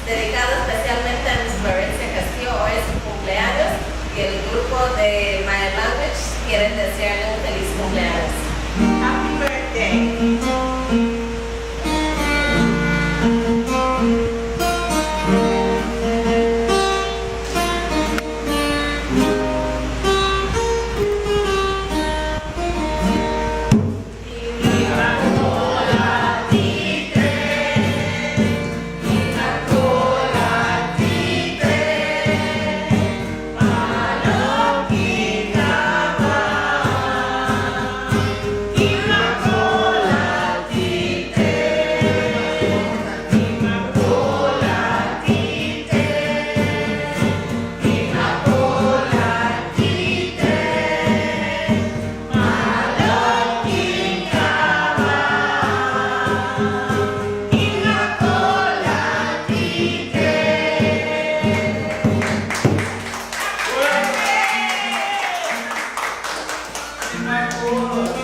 dedicado especialmente a Miss Florencia Castillo. Hoy es su cumpleaños y el grupo de My Language quieren desearle un feliz cumpleaños. Happy birthday. Cola.